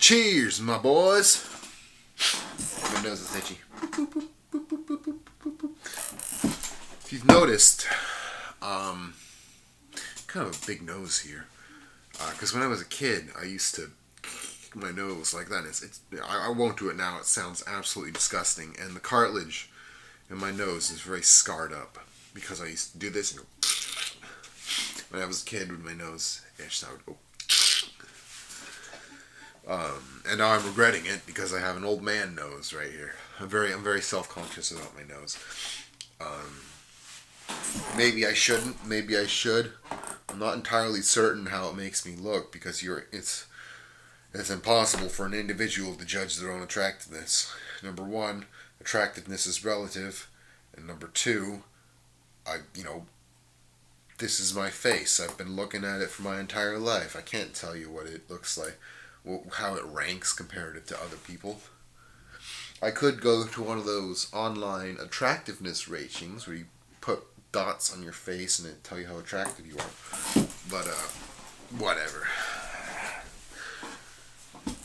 Cheers, my boys. My nose is itchy. If you've noticed, kind of a big nose here. Because when I was a kid, I used to my nose like that. I won't do it now. It sounds absolutely disgusting. And the cartilage in my nose is very scarred up because I used to do this and go. When I was a kid, with my nose itched, I would go. And now I'm regretting it because I have an old man nose right here. I'm very self-conscious about my nose. Maybe I shouldn't. Maybe I should. I'm not entirely certain how it makes me look because it's impossible for an individual to judge their own attractiveness. Number one, attractiveness is relative, and number two, this is my face. I've been looking at it for my entire life. I can't tell you what it looks like, how it ranks comparative to other people. I could go to one of those online attractiveness ratings where you put dots on your face and it tell you how attractive you are. But whatever.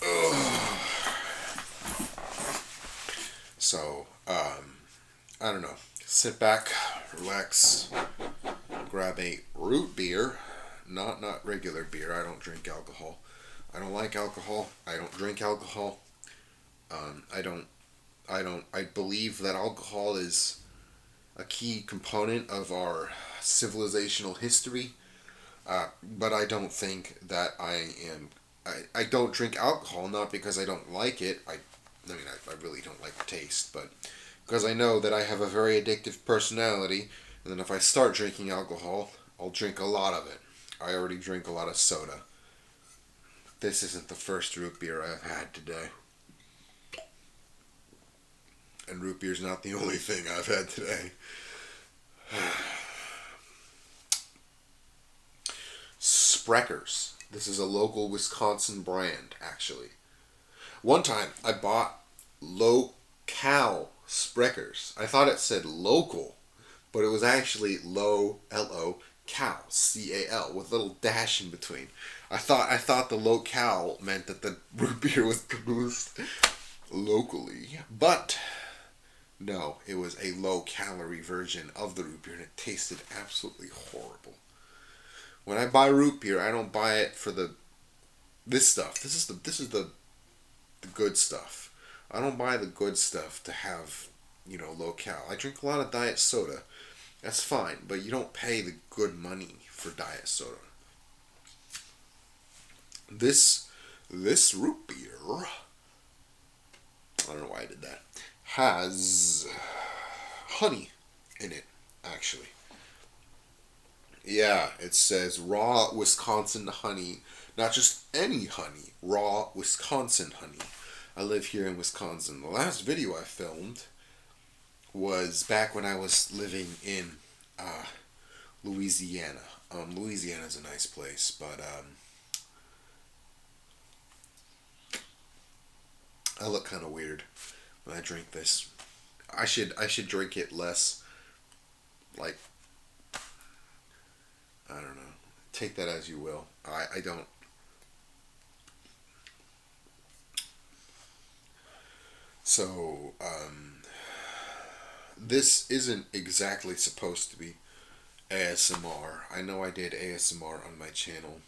Ugh. So, I don't know. Sit back, relax, grab a root beer, not regular beer. I don't drink alcohol. I don't like alcohol. I don't drink alcohol. I believe that alcohol is a key component of our civilizational history. But I don't think that I don't drink alcohol, not because I don't like it. I really don't like the taste, but because I know that I have a very addictive personality, and then if I start drinking alcohol, I'll drink a lot of it. I already drink a lot of soda. This isn't the first root beer I've had today. And root beer's not the only thing I've had today. Spreckers. This is a local Wisconsin brand, actually. One time, I bought low-cal Spreckers. I thought it said local, but it was actually low, L-O-cal, C-A-L, with a little dash in between. I thought the low-cal meant that the root beer was produced locally, but no, it was a low-calorie version of the root beer, and it tasted absolutely horrible. When I buy root beer, I don't buy it for this stuff. This is the good stuff. I don't buy the good stuff to have, low cal. I drink a lot of diet soda. That's fine, but you don't pay the good money for diet soda. This root beer, I don't know why I did that, has honey in it, actually. Yeah, it says raw Wisconsin honey. Not just any honey, raw Wisconsin honey. I live here in Wisconsin. The last video I filmed was back when I was living in Louisiana. Louisiana's a nice place, but I look kind of weird when I drink this. I should drink it less, like, I don't know. Take that as you will. I don't. So, this isn't exactly supposed to be ASMR. I know I did ASMR on my channel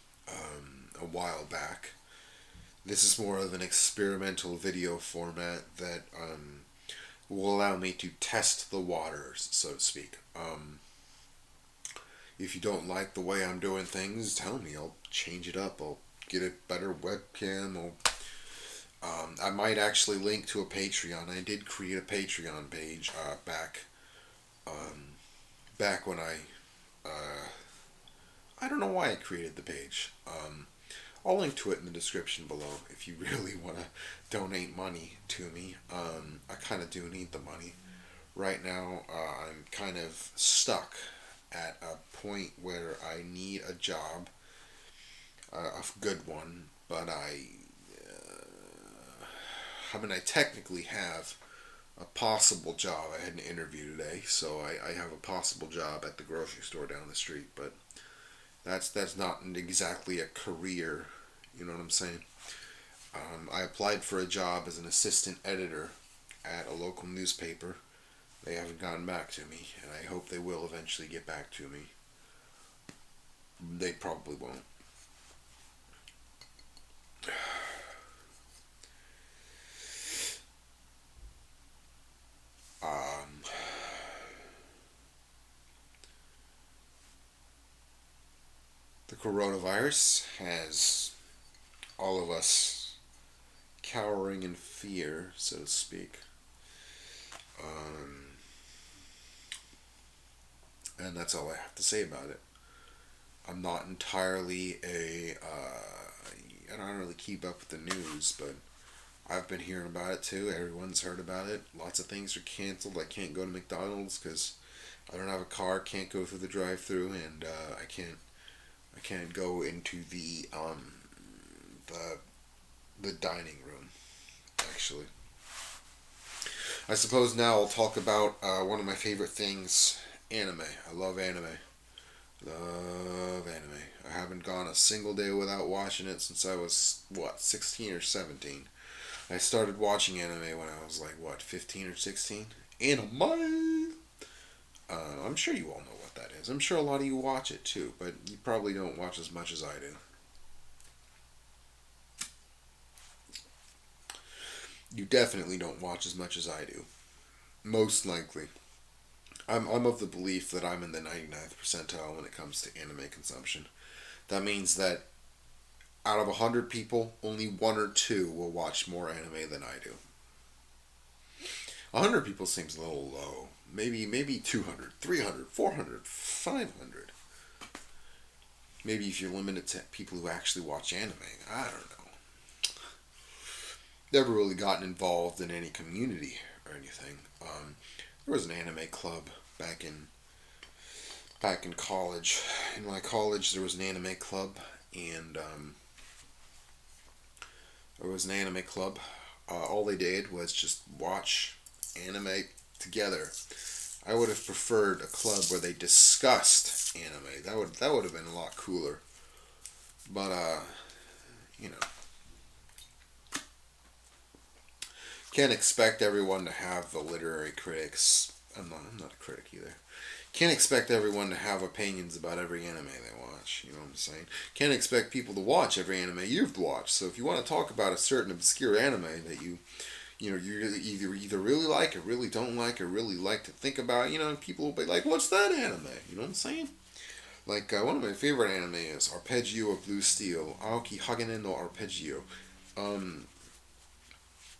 a while back. This is more of an experimental video format that will allow me to test the waters, so to speak. If you don't like the way I'm doing things, tell me. I'll change it up. I'll get a better webcam. I might actually link to a Patreon. I did create a Patreon page back when I don't know why I created the page. I'll link to it in the description below if you really want to donate money to me. I kind of do need the money. Right now, I'm kind of stuck at a point where I need a job, a good one, but I technically have a possible job. I had an interview today, so I have a possible job at the grocery store down the street, but that's not exactly a career, you know what I'm saying? I applied for a job as an assistant editor at a local newspaper. They haven't gotten back to me, and I hope they will eventually get back to me. They probably won't. Um, the coronavirus has all of us cowering in fear, so to speak. Um, and that's all I have to say about it. I'm not entirely I don't really keep up with the news, but I've been hearing about it too. Everyone's heard about it. Lots of things are canceled. I can't go to McDonald's because I don't have a car. Can't go through the drive-through, and I can't go into the the dining room. Actually, I suppose now I'll talk about one of my favorite things: anime. I love anime. Love anime. I haven't gone a single day without watching it since I was, what, 16 or 17. I started watching anime when I was like, what, 15 or 16? Anime! I'm sure you all know what that is. I'm sure a lot of you watch it too, but you probably don't watch as much as I do. You definitely don't watch as much as I do. Most likely. I'm of the belief that I'm in the 99th percentile when it comes to anime consumption. That means that out of 100 people, only one or two will watch more anime than I do. 100 people seems a little low. Maybe 200, 300, 400, 500. Maybe if you limit it to people who actually watch anime. I don't know. Never really gotten involved in any community or anything. There was an anime club back in college. In my college, there was an anime club, and there was an anime club. All they did was just watch anime together. I would have preferred a club where they discussed anime. That would have been a lot cooler. But you know, can't expect everyone to have the literary critics. I'm not a critic either. Can't expect everyone to have opinions about every anime they watch. You know what I'm saying? Can't expect people to watch every anime you've watched. So if you want to talk about a certain obscure anime that you either really like or really don't like or really like to think about, people will be like, "What's that anime?" You know what I'm saying? Like one of my favorite anime is Arpeggio of Blue Steel, Aoki Hagane no Arpeggio. Um,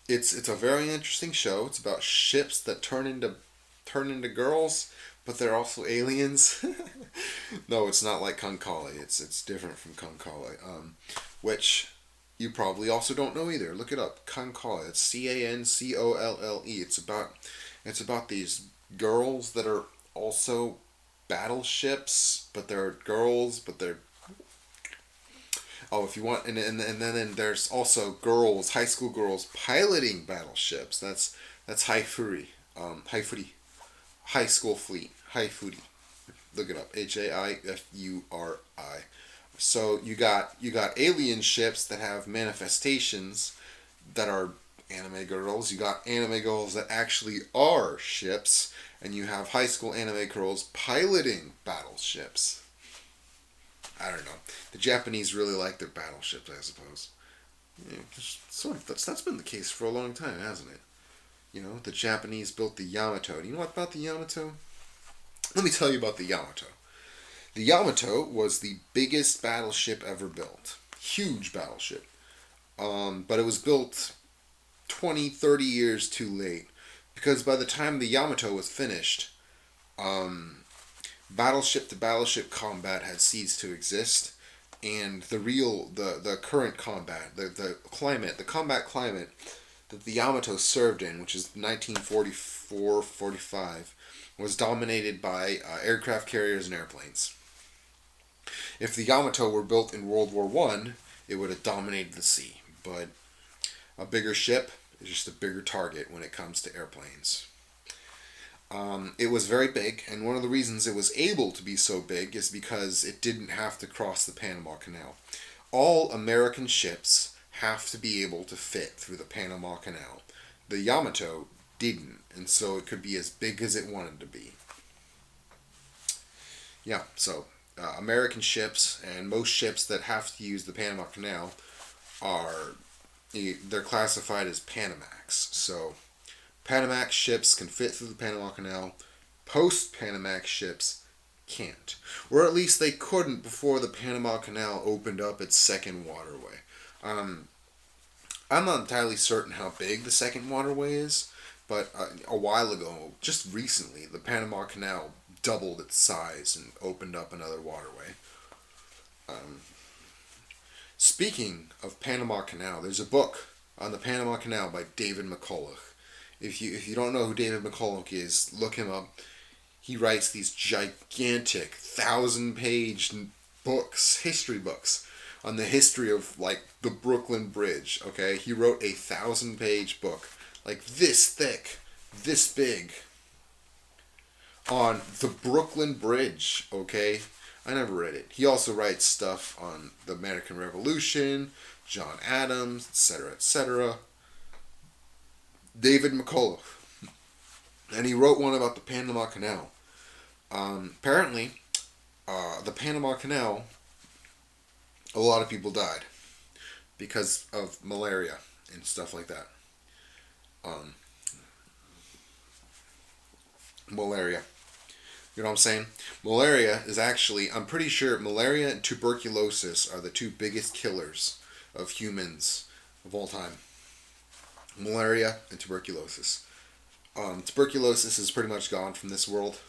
it's a very interesting show. It's about ships that turn into girls, but they're also aliens. No, it's not like Kankali. It's different from Kankali. Which you probably also don't know either. Look it up. Kankali. It's Cancolle. It's about these girls that are also battleships, but they're girls, but they're if you want, and then there's also girls, high school girls piloting battleships. That's Haifuri, Haifuri, high school fleet, Haifuri. Look it up, Haifuri. So you got alien ships that have manifestations that are anime girls. You got anime girls that actually are ships, and you have high school anime girls piloting battleships. I don't know. The Japanese really like their battleships, I suppose. Yeah, sort of. That's been the case for a long time, hasn't it? The Japanese built the Yamato. Do you know what about the Yamato? Let me tell you about the Yamato. The Yamato was the biggest battleship ever built. Huge battleship. But it was built 20, 30 years too late. Because by the time the Yamato was finished, um, battleship to battleship combat had ceased to exist, and the current combat, the combat climate that the Yamato served in, which is 1944-45, was dominated by aircraft carriers and airplanes. If the Yamato were built in World War One, it would have dominated the sea. But a bigger ship is just a bigger target when it comes to airplanes. It was very big, and one of the reasons it was able to be so big is because it didn't have to cross the Panama Canal. All American ships have to be able to fit through the Panama Canal. The Yamato didn't, and so it could be as big as it wanted to be. Yeah, so American ships and most ships that have to use the Panama Canal are they're classified as Panamax. So Panamax ships can fit through the Panama Canal. Post Panamax ships can't, or at least they couldn't before the Panama Canal opened up its second waterway. Um, I'm not entirely certain how big the second waterway is, but a while ago, just recently, the Panama Canal doubled its size and opened up another waterway. Um, Speaking of Panama Canal, there's a book on the Panama Canal by David McCulloch. If you don't know who David McCulloch is, look him up. He writes these gigantic 1,000-page books, history books, on the history of like the Brooklyn Bridge. Okay, he wrote a 1,000-page book, like this thick, this big, on the Brooklyn Bridge. Okay, I never read it. He also writes stuff on the American Revolution, John Adams, etc., etc. David McCulloch, and he wrote one about the Panama Canal. Apparently, the Panama Canal, a lot of people died because of malaria and stuff like that. Um, Malaria. You know what I'm saying? Malaria is actually, I'm pretty sure malaria and tuberculosis are the two biggest killers of humans of all time. Malaria and tuberculosis. Tuberculosis is pretty much gone from this world.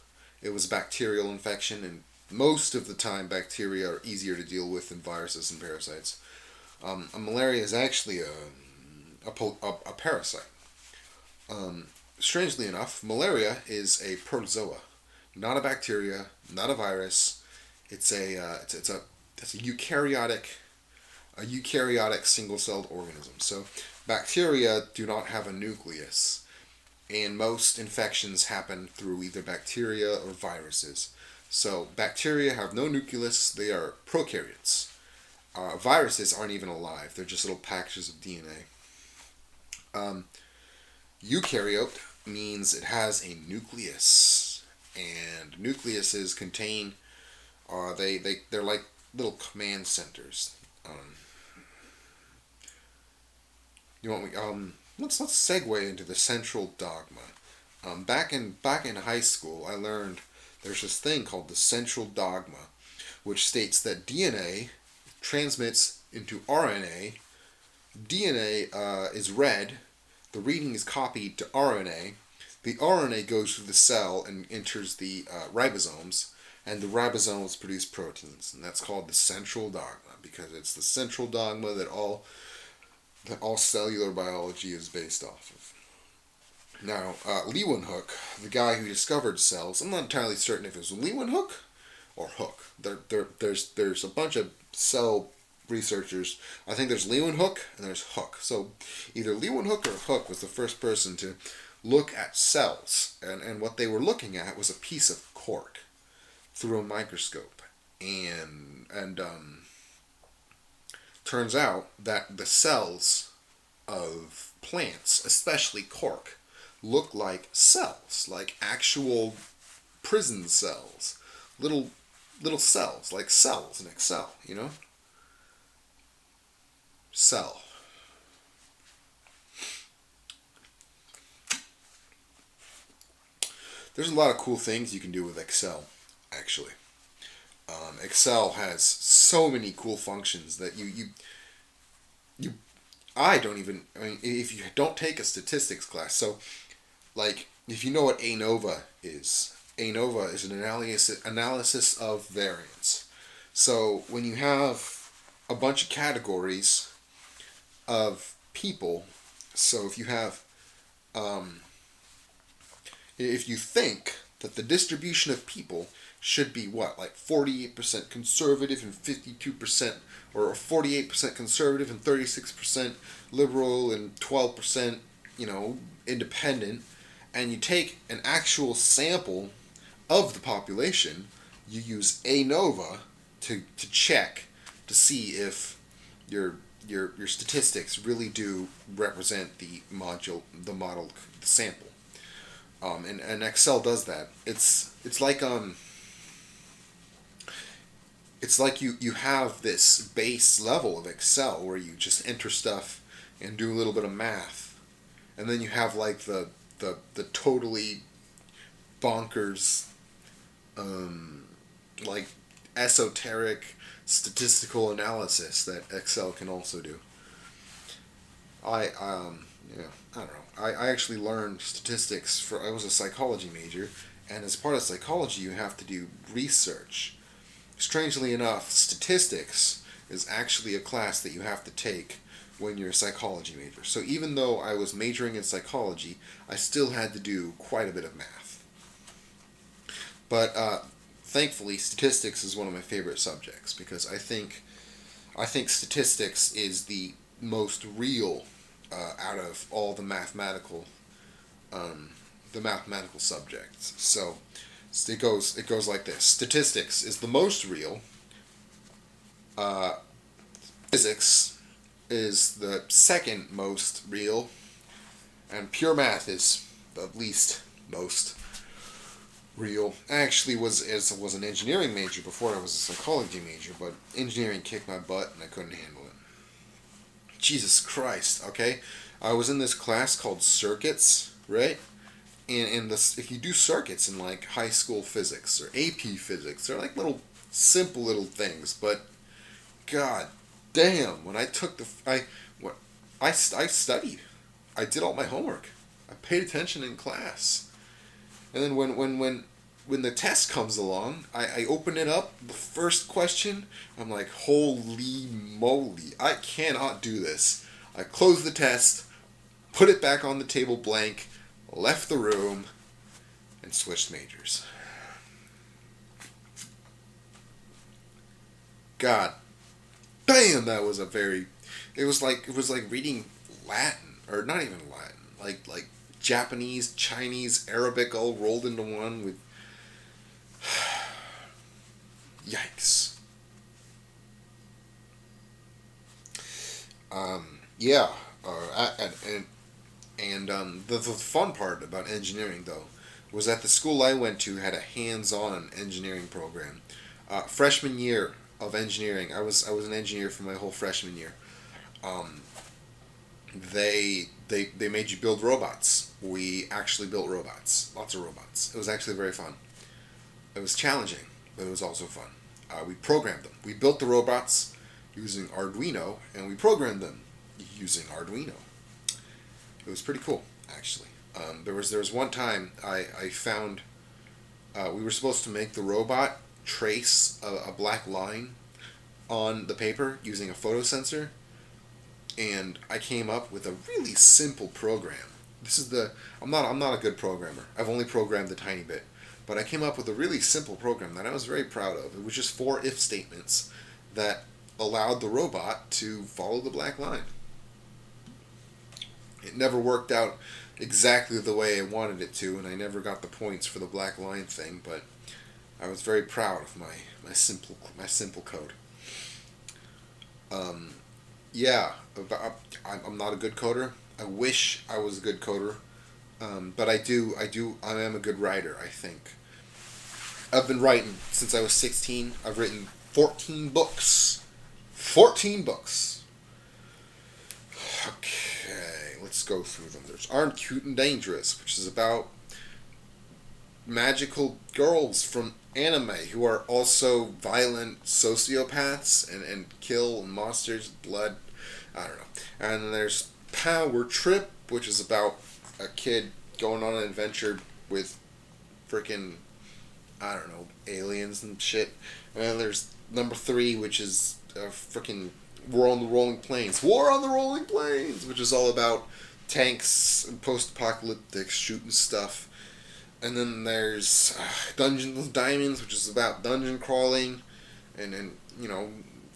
It was a bacterial infection, and most of the time bacteria are easier to deal with than viruses and parasites. Malaria is actually a parasite. Strangely enough, malaria is a protozoa, not a bacteria, not a virus. It's a eukaryotic single-celled organism. So bacteria do not have a nucleus, and most infections happen through either bacteria or viruses. So bacteria have no nucleus; they are prokaryotes. Viruses aren't even alive; they're just little packages of DNA. Eukaryote means it has a nucleus, and nucleuses contain they're like little command centers. You want me let's segue into the central dogma. Back in high school, I learned there's this thing called the central dogma, which states that DNA transmits into RNA. DNA is read. The reading is copied to RNA. The RNA goes through the cell and enters the ribosomes, and the ribosomes produce proteins, and that's called the central dogma because it's the central dogma that all cellular biology is based off of. Now, Leeuwenhoek, the guy who discovered cells, I'm not entirely certain if it was Leeuwenhoek or Hook. There's a bunch of cell researchers. I think there's Leeuwenhoek and there's Hook. So either Leeuwenhoek or Hook was the first person to look at cells, and what they were looking at was a piece of cork through a microscope, and turns out that the cells of plants, especially cork, look like cells, like actual prison cells, little cells, like cells in Excel, you know? Cell. There's a lot of cool things you can do with Excel, actually. Excel has so many cool functions that I don't even, I mean, if you don't take a statistics class, so, like, if you know what ANOVA is an analysis of variance. So, when you have a bunch of categories of people, so if you have, if you think that the distribution of people should be what, like 48% conservative and 52%, or 48% conservative and 36% liberal and 12%, independent, and you take an actual sample of the population, you use ANOVA to check to see if your your statistics really do represent the model, the sample. And Excel does that. It's like you have this base level of Excel where you just enter stuff and do a little bit of math, and then you have like the totally bonkers, like esoteric statistical analysis that Excel can also do. I yeah, I don't know. I actually learned statistics for I was a psychology major, and as part of psychology you have to do research. Strangely enough, statistics is actually a class that you have to take when you're a psychology major. So even though I was majoring in psychology, I still had to do quite a bit of math. But thankfully, statistics is one of my favorite subjects because I think statistics is the most real out of all um, the mathematical subjects. So it goes like this: statistics is the most real. Uh, Physics is the second most real, and pure math is the least most real. I actually was an engineering major before I was a psychology major, but engineering kicked my butt and I couldn't handle it. Jesus Christ, okay? I was in this class called circuits, right? And this, if you do circuits in like high school physics or AP physics, they're like little simple little things, but god damn, when I took the what I studied. I did all my homework. I paid attention in class. And then when the test comes along, I open it up, the first question, I'm like, holy moly, I cannot do this. I closed the test, put it back on the table blank, left the room, and switched majors. God damn, that was a very it was like reading Latin, or not even Latin, like Japanese, Chinese, Arabic all rolled into one with yikes. Yeah, the fun part about engineering though was that the school I went to had a hands-on engineering program. Freshman year of engineering, I was an engineer for my whole freshman year. Um, they made you build robots. We actually built robots, lots of robots. It was actually very fun. It was challenging, but it was also fun. We programmed them. We built the robots using Arduino, and we programmed them using Arduino. It was pretty cool, actually. There was one time I found we were supposed to make the robot trace a black line on the paper using a photo sensor, and I came up with a really simple program. I'm not a good programmer. I've only programmed a tiny bit, but I came up with a really simple program that I was very proud of. It was just four if statements that allowed the robot to follow the black line. It never worked out exactly the way I wanted it to, and I never got the points for the black line thing, but I was very proud of my simple code. Um, yeah, I'm not a good coder. I wish I was a good coder, but I am a good writer. I think I've been writing since I was 16. I've written 14 books. 14 books. Okay, let's go through them. There's Armed, Cute, and Dangerous, which is about magical girls from anime who are also violent sociopaths and kill monsters, blood. I don't know. And then there's Power Trip, which is about a kid going on an adventure with freaking, I don't know, aliens and shit. And then there's number 3, which is freaking War on the Rolling Plains. War on the Rolling Plains, which is all about tanks and post-apocalyptic shooting stuff. And then there's Dungeons and Diamonds, which is about dungeon crawling, and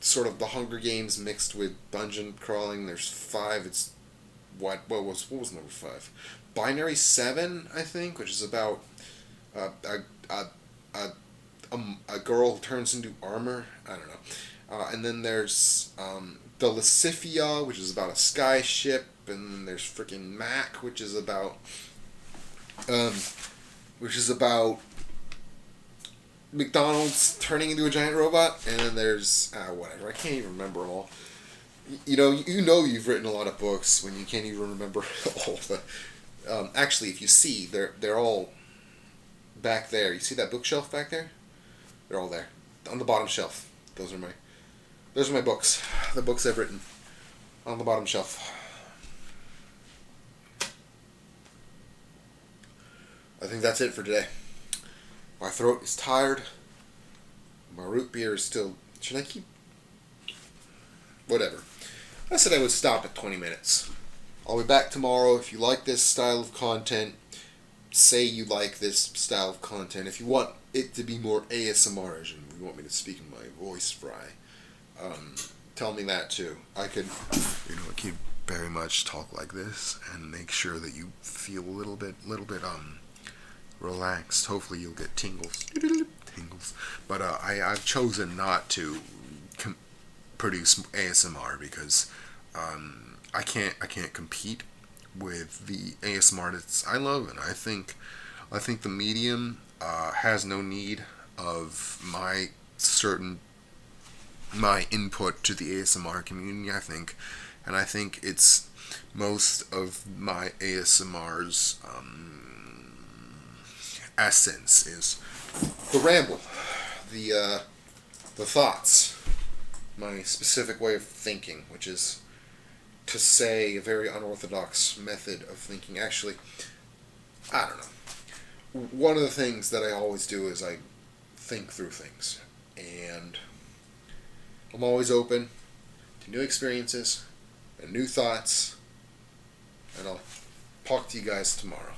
sort of the Hunger Games mixed with dungeon crawling. There's 5. It's what was number 5? Binary 7, I think, which is about a a, a girl who turns into armor. I don't know. And then there's the Lasifia, which is about a sky ship, and then there's freaking Mac, um, which is about McDonald's turning into a giant robot, and then there's whatever. I can't even remember them all. You've written a lot of books when you can't even remember all the. Actually, if you see, they're all back there. You see that bookshelf back there? They're all there on the bottom shelf. Those are my books. The books I've written on the bottom shelf. I think that's it for today. My throat is tired. My root beer is still. Should I keep? Whatever. I said I would stop at 20 minutes. I'll be back tomorrow. If you like this style of content, say you like this style of content. If you want it to be more ASMR, and you want me to speak in my voice fry, tell me that too. I could very much talk like this and make sure that you feel a little bit relaxed. Hopefully you'll get tingles. But I've chosen not to produce ASMR because I can't compete with the ASMR artists I love, and I think the medium has no need of my input to the ASMR community. I think it's most of my ASMR's essence is the ramble, the thoughts, my specific way of thinking, which is to say a very unorthodox method of thinking. Actually, I don't know. One of the things that I always do is I think through things, and I'm always open to new experiences and new thoughts, and I'll talk to you guys tomorrow.